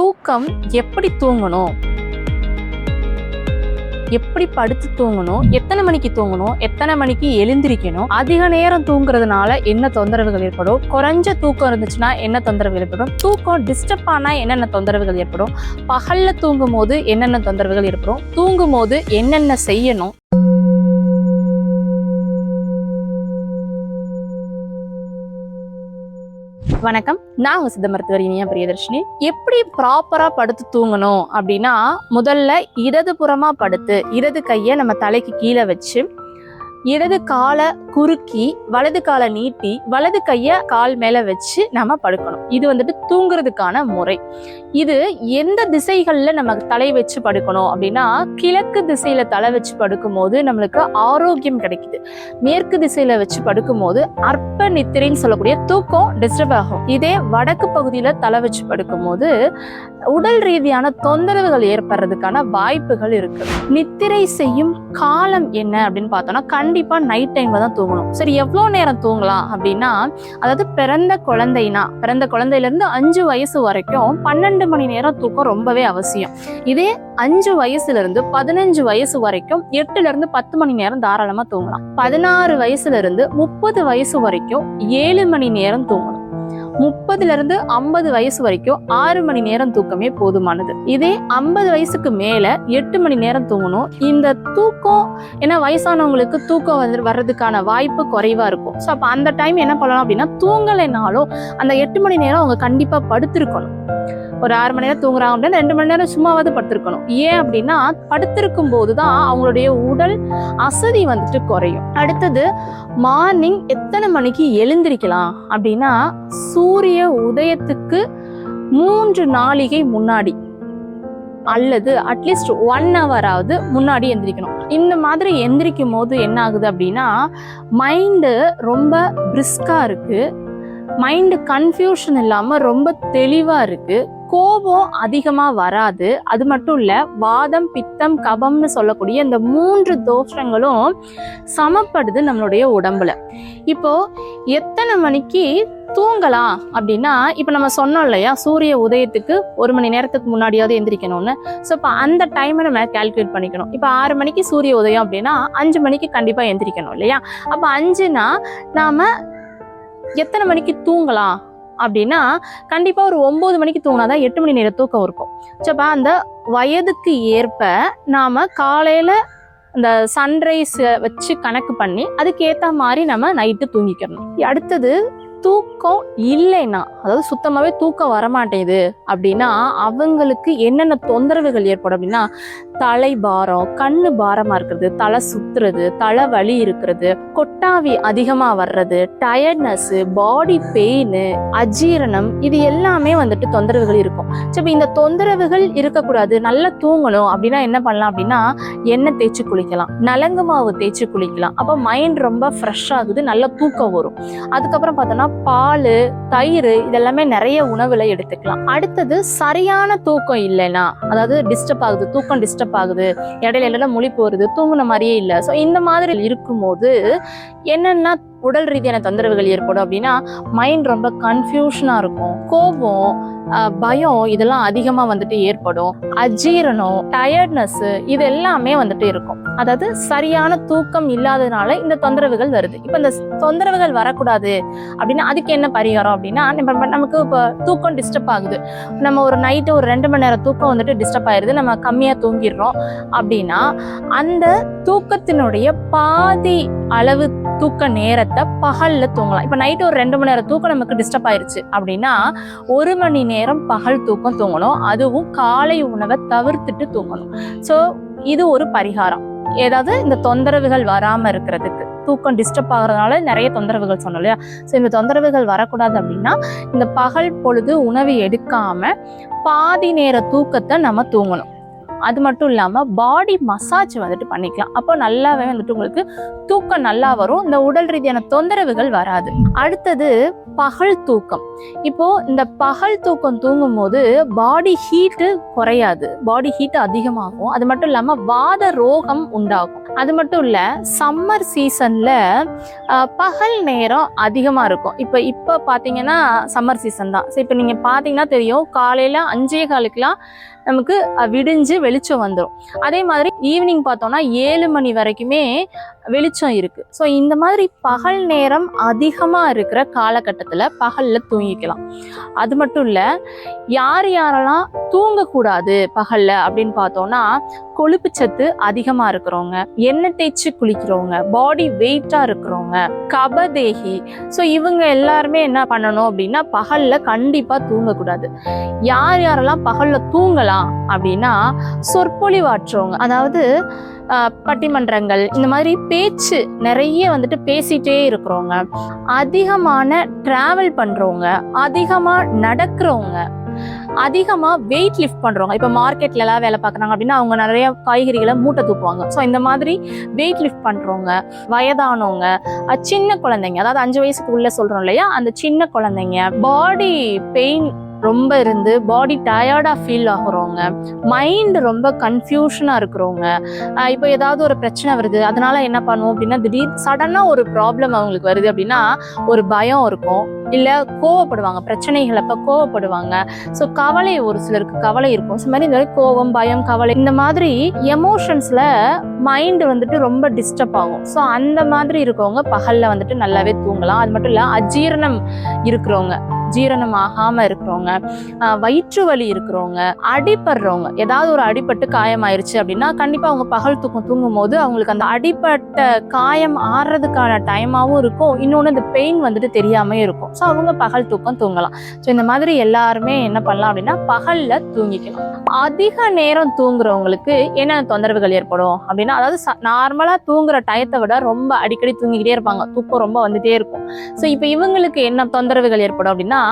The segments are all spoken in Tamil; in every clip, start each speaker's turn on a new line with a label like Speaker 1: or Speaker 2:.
Speaker 1: தூக்கம் எப்படி தூங்கணும், எப்படி படுத்து தூங்கணும், எத்தனை மணிக்கு தூங்கணும், எத்தனை மணிக்கு எழுந்திரிக்கணும், அதிக நேரம் தூங்குறதுனால என்ன தொந்தரவுகள் ஏற்படும், குறைஞ்ச தூக்கம் இருந்துச்சுன்னா என்ன தொந்தரவுகள் ஏற்படும், தூக்கம் டிஸ்டர்ப் ஆனா என்னென்ன தொந்தரவுகள் ஏற்படும், பகல்ல தூங்கும் போது என்னென்ன தொந்தரவுகள் ஏற்படும், தூங்கும் போது என்னென்ன செய்யணும். வணக்கம், நான் உங்க சித்த மருத்துவர் இனியா பிரியதர்ஷினி. எப்படி ப்ராப்பரா படுத்து தூங்கணும் அப்படின்னா, முதல்ல இடது புறமா படுத்து இடது கையை நம்ம தலைக்கு கீழே வச்சு இடது காலை குறுக்கி வலது காலை நீட்டி வலது கையை கால் மேல வச்சு நம்ம படுக்கணும். இது வந்துட்டு தூங்குறதுக்கான முறை. இது எந்த திசைகள்ல நம்ம தலை வச்சு படுக்கணும் அப்படின்னா, கிழக்கு திசையில தலை வச்சு படுக்கும் போது நம்மளுக்கு ஆரோக்கியம் கிடைக்குது. மேற்கு திசையில வச்சு படுக்கும் போது அற்ப நித்திரைன்னு சொல்லக்கூடிய தூக்கம் டிஸ்டர்ப் ஆகும். இதே வடக்கு பகுதியில தலை வச்சு படுக்கும் போது உடல் ரீதியான தொந்தரவுகள் ஏற்படுறதுக்கான வாய்ப்புகள் இருக்கு. நித்திரை செய்யும் காலம் என்ன அப்படின்னு பார்த்தோம்னா, கண்டிப்பா நைட் டைம்ல தான் தூங்கணும். சரி, எவ்வளவு நேரம் தூங்கலாம் அப்படின்னா, அதாவது பிறந்த குழந்தையில இருந்து 5 வயசு வரைக்கும் 12 மணி நேரம் தூக்கம் ரொம்பவே அவசியம். இதே 5 வயசுல இருந்து 15 வயசு வரைக்கும் 8ல இருந்து 10 மணி நேரம் தாராளமா தூங்கலாம். 16 வயசுல இருந்து 30 வயசு வரைக்கும் 7 மணி நேரம் தூங்கணும். 30ல இருந்து 50 வயசு வரைக்கும் 6 மணி நேரம் தூக்கமே போதுமானது. இதே 50 வயசுக்கு மேல 8 மணி நேரம் தூங்கணும். இந்த தூக்கம் ஏன்னா வயசானவங்களுக்கு தூக்கம் வர்றதுக்கான வாய்ப்பு குறைவா இருக்கும். ஸோ அப்ப அந்த டைம் என்ன பண்ணலாம் அப்படின்னா, தூங்கலைனாலும் அந்த 8 மணி நேரம் அவங்க கண்டிப்பா படுத்திருக்கணும். ஒரு 6 மணி நேரம் தூங்குறாங்க அப்படின்னா 2 மணி நேரம் சும்மாவது படுத்திருக்கணும். ஏன் அப்படின்னா, படுத்திருக்கும் போதுதான் அவங்களுடைய உடல் அசதி வந்துட்டு குறையும். அடுத்தது, மார்னிங் எத்தனை மணிக்கு எழுந்திரிக்கலாம் அப்படின்னா, சூரிய உதயத்துக்கு 3 நாளிகை முன்னாடி அல்லது அட்லீஸ்ட் 1 ஹவராவது முன்னாடி எந்திரிக்கணும். இந்த மாதிரி எந்திரிக்கும் போது என்ன ஆகுது அப்படின்னா, மைண்டு ரொம்ப பிரிஸ்கா இருக்கு, மைண்டு கன்ஃபியூஷன் இல்லாம ரொம்ப தெளிவா இருக்கு, கோபம் அதிகமா வராது. அது மட்டும் இல்ல, வாதம் பித்தம் கபம்னு சொல்லக்கூடிய இந்த 3 தோஷங்களும் சமப்படுது நம்மளுடைய உடம்புல. இப்போ எத்தனை மணிக்கு தூங்கலாம் அப்படின்னா, இப்போ நம்ம சொன்னோம் இல்லையா, சூரிய உதயத்துக்கு 1 மணி நேரத்துக்கு முன்னாடியாவது எந்திரிக்கணும்னு. ஸோ இப்போ அந்த டைமை நம்ம கால்குலேட் பண்ணிக்கணும். இப்போ 6 மணிக்கு சூரிய உதயம் அப்படின்னா 5 மணிக்கு கண்டிப்பா எந்திரிக்கணும் இல்லையா. அப்போ 5னா நாம எத்தனை மணிக்கு தூங்கலாம் அப்படின்னா, கண்டிப்பா ஒரு 9 மணிக்கு தூங்கினாதான் 8 மணி நேரம் தூக்கம் இருக்கும். சப்பா அந்த வயதுக்கு ஏற்ப நாம காலையில இந்த சன்ரைஸ் வச்சு கணக்கு பண்ணி அதுக்கேற்ற மாதிரி நம்ம நைட்டு தூங்கிக்கணும். அடுத்தது, தூக்கம் இல்லைன்னா, அதாவது சுத்தமாவே தூக்கம் வரமாட்டேங்குது அப்படின்னா, அவங்களுக்கு என்னென்ன தொந்தரவுகள் ஏற்படும் அப்படின்னா, தலை பாரம், கண்ணு பாரமா இருக்கிறது, தலை சுத்துறது, தலை வலி இருக்கிறது, கொட்டாவி அதிகமா வர்றது, டயர்ட்னஸ், பாடி பெயின், அஜீரணம், இது எல்லாமே வந்துட்டு தொந்தரவுகள் இருக்கும். சரி, இந்த தொந்தரவுகள் இருக்கக்கூடாது, நல்லா தூங்கணும் அப்படின்னா என்ன பண்ணலாம் அப்படின்னா, எண்ணெய் தேய்ச்சி குளிக்கலாம், நலங்கு மாவு தேய்ச்சி குளிக்கலாம். அப்போ மைண்ட் ரொம்ப ஃப்ரெஷ் ஆகுது, நல்ல தூக்கம் வரும். அதுக்கப்புறம் பார்த்தோம்னா, பால், தயிர், இதெல்லாமே நிறைய உணவுல எடுத்துக்கலாம். அடுத்தது, சரியான தூக்கம் இல்லைன்னா, அதாவது டிஸ்டர்ப் ஆகுது, தூக்கம் டிஸ்டர்ப் ஆகுது, இடையில முழிப்பு வருது, தூங்குன மாதிரியே இல்லை. ஸோ இந்த மாதிரி இருக்கும்போது என்னென்ன உடல் ரீதியான தொந்தரவுகள் ஏற்படும் அப்படின்னா, மைண்ட் ரொம்ப கன்ஃபியூஷனா இருக்கும், கோபம், பயம், இதெல்லாம் அதிகமா வந்துட்டு ஏற்படும், அஜீரணம், டயர்ட்னஸ், இது எல்லாமே வந்துட்டு இருக்கும். அதாவது சரியான தூக்கம் இல்லாததுனால இந்த தொந்தரவுகள் வருது. இப்ப இந்த தொந்தரவுகள் வரக்கூடாது அப்படின்னா அதுக்கு என்ன பரிகாரம் அப்படின்னா, நமக்கு இப்போ தூக்கம் டிஸ்டர்ப் ஆகுது, நம்ம ஒரு நைட்டு ஒரு 2 மணி நேரம் தூக்கம் வந்துட்டு டிஸ்டர்ப் ஆயிருது, நம்ம கம்மியா தூங்கிடுறோம் அப்படின்னா, அந்த தூக்கத்தினுடைய பாதி அளவு தூக்க நேரத்தை பகல்ல தூங்கலாம். இப்ப நைட்டு ஒரு 2 மணி நேரம் தூக்கம் நமக்கு டிஸ்டர்ப் ஆயிருச்சு அப்படின்னா 1 மணி நேரம் பகல் தூக்கம் தூங்கணும். அதுவும் காலை உணவை தவிர்த்துட்டு தூங்கணும். ஸோ இது ஒரு பரிகாரம். ஏதாவது இந்த தொந்தரவுகள் வராம இருக்கிறதுக்கு, தூக்கம் டிஸ்டர்ப் ஆகுறதுனால நிறைய தொந்தரவுகள் சொன்னோம் இல்லையா. ஸோ இந்த தொந்தரவுகள் வரக்கூடாது அப்படின்னா, இந்த பகல் பொழுது உணவு எடுக்காம பாதி நேர தூக்கத்தை நம்ம தூங்கணும். அது மட்டும் இல்லாம பாடி மசாஜ் வந்துட்டு பண்ணிக்கலாம். அப்போ நல்லாவே வந்துட்டு உங்களுக்கு தூக்கம் நல்லா வரும், இந்த உடல் ரீதியான தொந்தரவுகள் வராது. அடுத்தது, பகல் தூக்கம். இப்போ இந்த பகல் தூக்கம் தூங்கும் போது பாடி ஹீட்டு குறையாது, பாடி ஹீட் அதிகமாகும். அது மட்டும் இல்லாம வாத ரோகம் உண்டாகும். அது மட்டும் இல்ல சம்மர் சீசன்ல பகல் நேரம் அதிகமா இருக்கும். இப்ப பாத்தீங்கன்னா சம்மர் சீசன் தான். இப்ப நீங்க பாத்தீங்கன்னா தெரியும், காலையில 5:15 நமக்கு விடிஞ்சு வெளிச்சம் வந்துடும். அதே மாதிரி ஈவினிங் பார்த்தோம்னா 7 மணி வரைக்குமே வெளிச்சம் இருக்கு. ஸோ இந்த மாதிரி பகல் நேரம் அதிகமா இருக்கிற காலகட்டத்தில் பகல்ல தூங்கிக்கலாம். அது மட்டும் இல்ல, யாரெல்லாம் தூங்கக்கூடாது பகல்ல அப்படின்னு பார்த்தோம்னா, கொழுப்பு சத்து அதிகமா இருக்கிறவங்க, எண்ணெய் தேய்ச்சி குளிக்கிறவங்க, பாடி வெயிட்டா இருக்கிறவங்க, கபதேகி. ஸோ இவங்க எல்லாருமே என்ன பண்ணணும் அப்படின்னா பகல்ல கண்டிப்பா தூங்கக்கூடாது. யாரெல்லாம் பகல்ல தூங்கலாம் அப்படின்னா, சொற்பொழிவாற்றவங்க, அதாவது பட்டிமன்றங்கள் இந்த மாதிரி பேச்சு நிறைய வந்துட்டு பேசிட்டே இருக்கிறவங்க, அதிகமான டிராவல் பண்றவங்க, அதிகமா நடக்கிறவங்க, அதிகமா வெயிட் லிஃப்ட் பண்றவங்க. இப்ப மார்க்கெட்ல எல்லாம் வேலை பார்க்கறாங்க அப்படின்னா அவங்க நிறைய காய்கறிகளை மூட்டை தூக்குவாங்க. ஸோ இந்த மாதிரி வெயிட் லிஃப்ட் பண்றவங்க, வயதானவங்க, சின்ன குழந்தைங்க, அதாவது 5 வயசுக்கு உள்ள சொல்றோம் இல்லையா, அந்த சின்ன குழந்தைங்க, பாடி பெயின் ரொம்ப இருந்து பாடி டயர்டா ஃபீல் ஆகுறவங்க, மைண்ட் ரொம்ப கன்ஃபியூஷனா இருக்கிறவங்க, இப்போ ஏதாவது ஒரு பிரச்சனை வருது, அதனால என்ன பண்ணுவோம் அப்படின்னா, திடீர் சடனா ஒரு ப்ராப்ளம் அவங்களுக்கு வருது அப்படின்னா ஒரு பயம் இருக்கும், இல்ல கோவப்படுவாங்க, பிரச்சனைகள் அப்ப கோவப்படுவாங்க. ஸோ கவலை, ஒரு சிலருக்கு கவலை இருக்கும். ஸோ மாதிரி இந்த கோவம், பயம், கவலை, இந்த மாதிரி எமோஷன்ஸ்ல மைண்ட் வந்துட்டு ரொம்ப டிஸ்டர்ப் ஆகும். ஸோ அந்த மாதிரி இருக்கவங்க பகல்ல வந்துட்டு நல்லாவே தூங்கலாம். அது மட்டும் இல்ல, அஜீரணம் இருக்கிறவங்க, ஜீரணம் ஆகாம இருக்கிறவங்க, வயிற்று வலி இருக்கிறவங்க, அடிபடுறவங்க, ஏதாவது ஒரு அடிபட்டு காயம் ஆயிருச்சு அப்படின்னா கண்டிப்பா அவங்க பகல் தூக்கம் தூங்கும் போது அவங்களுக்கு அந்த அடிபட்ட காயம் ஆறுறதுக்கான டைமாவும் இருக்கும், இன்னொன்னு இந்த பெயின் வந்துட்டு தெரியாம இருக்கும். ஸோ அவங்க பகல் தூக்கம் தூங்கலாம். ஸோ இந்த மாதிரி எல்லாருமே என்ன பண்ணலாம் அப்படின்னா பகல்ல தூங்கிக்கணும். அதிக நேரம் தூங்குறவங்களுக்கு என்ன தொந்தரவுகள் ஏற்படும் அப்படின்னா, அதாவது நார்மலா தூங்குற டயத்தை விட ரொம்ப அடிக்கடி தூங்கிக்கிட்டே இருப்பாங்க, தூக்கம் ரொம்ப வந்துட்டே இருக்கும். ஸோ இப்போ இவங்களுக்கு என்ன தொந்தரவுகள் ஏற்படும் அப்படின்னா,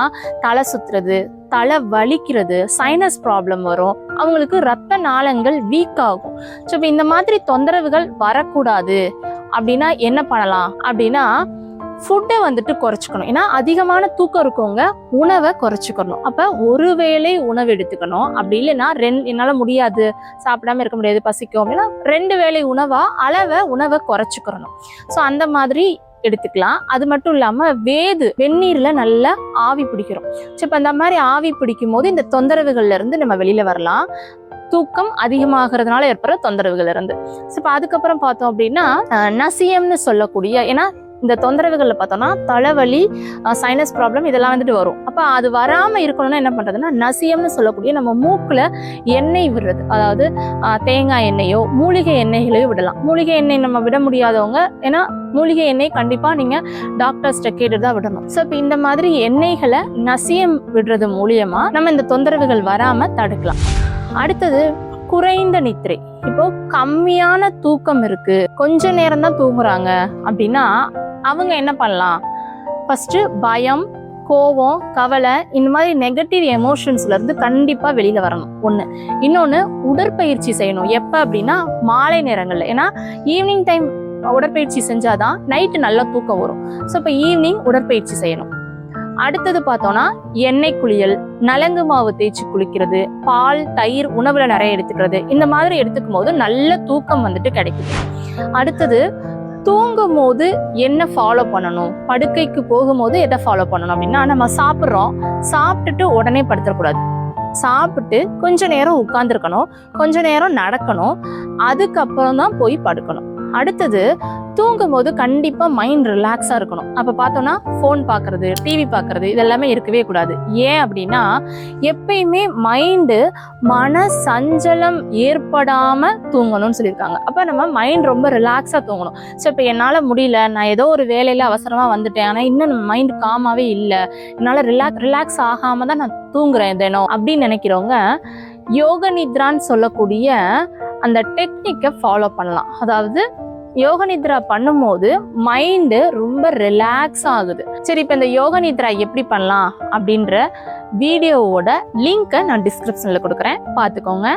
Speaker 1: தலை சுத்துறது, தலை வலிக்கிறது, சைனஸ் ப்ராப்ளம் வரும், அவங்களுக்கு ரத்த நாளங்கள் வீக் ஆகும். ஸோ இப்போ இந்த மாதிரி தொந்தரவுகள் வரக்கூடாது அப்படின்னா என்ன பண்ணலாம் அப்படின்னா, ஃபுட்டை வந்துட்டு குறைச்சிக்கணும். ஏன்னா அதிகமான தூக்கம் இருக்கவங்க உணவை குறைச்சிக்கணும். அப்ப ஒரு வேளை உணவு எடுத்துக்கணும். அப்படி இல்லைன்னா என்னால முடியாது, சாப்பிடாம இருக்க முடியாது, பசிக்கும் அப்படின்னா 2 வேளை உணவை குறைச்சிக்கிறணும். ஸோ அந்த மாதிரி எடுத்துக்கலாம். அது மட்டும் இல்லாம வெந்நீர்ல நல்லா ஆவி பிடிக்கிறோம். ஸோ இப்போ அந்த மாதிரி ஆவி பிடிக்கும் போது இந்த தொந்தரவுகள்ல இருந்து நம்ம வெளியில வரலாம், தூக்கம் அதிகமாகிறதுனால ஏற்படுற தொந்தரவுகள் இருந்து. ஸோ இப்போ அதுக்கப்புறம் பார்த்தோம் அப்படின்னா நசியம்னு சொல்லக்கூடிய, ஏன்னா இந்த தொந்தரவுகள்ல பார்த்தோம்னா தலைவலி, சைனஸ் ப்ராப்ளம் இதெல்லாம் வந்துட்டு வரும். அப்ப அது வராம இருக்கணும்னா என்ன பண்றதுன்னா, நசியம்னு சொல்லக்கூடிய நம்ம மூக்குல எண்ணெய் விடுறது, அதாவது தேங்காய் எண்ணெயோ மூலிகை எண்ணெய்களையோ விடலாம். மூலிகை எண்ணெய் நம்ம விட முடியாதவங்க, ஏன்னா மூலிகை எண்ணெய் கண்டிப்பா நீங்க டாக்டர்ஸ்ட கேட்டு தான் விடணும். ஸோ இப்போ இந்த மாதிரி எண்ணெய்களை நசியம் விடுறது மூலியமா நம்ம இந்த தொந்தரவுகள் வராம தடுக்கலாம். அடுத்தது குறைந்த நித்திரை. இப்போ கம்மியான தூக்கம் இருக்கு, கொஞ்ச நேரம் தான் தூங்குறாங்க அப்படின்னா அவங்க என்ன பண்ணலாம், ஃபர்ஸ்ட் பயம், கோவம், கவலை, இந்த மாதிரி நெகட்டிவ் எமோஷன்ஸ்ல இருந்து கண்டிப்பா வெளியில வரணும். ஒண்ணு. இன்னொன்னு, உடற்பயிற்சி செய்யணும். எப்ப அப்படின்னா மாலை நேரங்கள்ல. ஏன்னா ஈவினிங் டைம் உடற்பயிற்சி செஞ்சாதான் நைட்டு நல்லா தூக்கம் வரும். ஸோ இப்போ ஈவினிங் உடற்பயிற்சி செய்யணும். அடுத்தது பார்த்தோம்னா எண்ணெய் குளியல், நலங்கு மாவு தேய்ச்சி குளிக்கிறது, பால், தயிர் உணவுல நிறைய எடுத்துக்கிறது, இந்த மாதிரி எடுத்துக்கும் போது நல்ல தூக்கம் வந்துட்டு கிடைக்குது. அடுத்தது, தூங்கும் போது என்ன ஃபாலோ பண்ணணும், படுக்கைக்கு போகும்போது எதை ஃபாலோ பண்ணணும் அப்படின்னா, நம்ம சாப்பிட்டுட்டு உடனே படுத்துடக்கூடாது. சாப்பிட்டு கொஞ்ச நேரம் உட்கார்ந்துருக்கணும், கொஞ்ச நேரம் நடக்கணும், அதுக்கப்புறம் தான் போய் படுக்கணும். அடுத்தது, தூங்கும் போது கண்டிப்பா மைண்ட் ரிலாக்ஸா இருக்கணும். அப்ப பார்த்தோம்னா போன் பாக்குறது, டிவி பாக்குறது இதெல்லாமே இருக்கவே கூடாது. ஏன் அப்படின்னா, எப்பயுமே மைண்டு மன சஞ்சலம் ஏற்படாம தூங்கணும்னு சொல்லியிருக்காங்க. அப்ப நம்ம மைண்ட் ரொம்ப ரிலாக்ஸா தூங்கணும். ஸோ இப்போ என்னால முடியல, நான் ஏதோ ஒரு வேலையில அவசரமா வந்துட்டேன், ஆனா இன்னும் நம்ம மைண்ட் காமாவே இல்லை, என்னால ரிலாக்ஸ் ஆகாம தான் நான் தூங்குறேன் தினம் அப்படின்னு நினைக்கிறவங்க யோக நித்ரான்னு சொல்லக்கூடிய அந்த டெக்னிக்கை ஃபாலோ பண்ணலாம். அதாவது யோக நித்ரா பண்ணும்போது மைண்டு ரொம்ப ரிலாக்ஸ் ஆகுது. சரி, இப்போ இந்த யோக நித்ரா எப்படி பண்ணலாம் அப்படின்ற வீடியோவோட லிங்கை நான் டிஸ்கிரிப்ஷன்ல கொடுக்குறேன், பார்த்துக்கோங்க.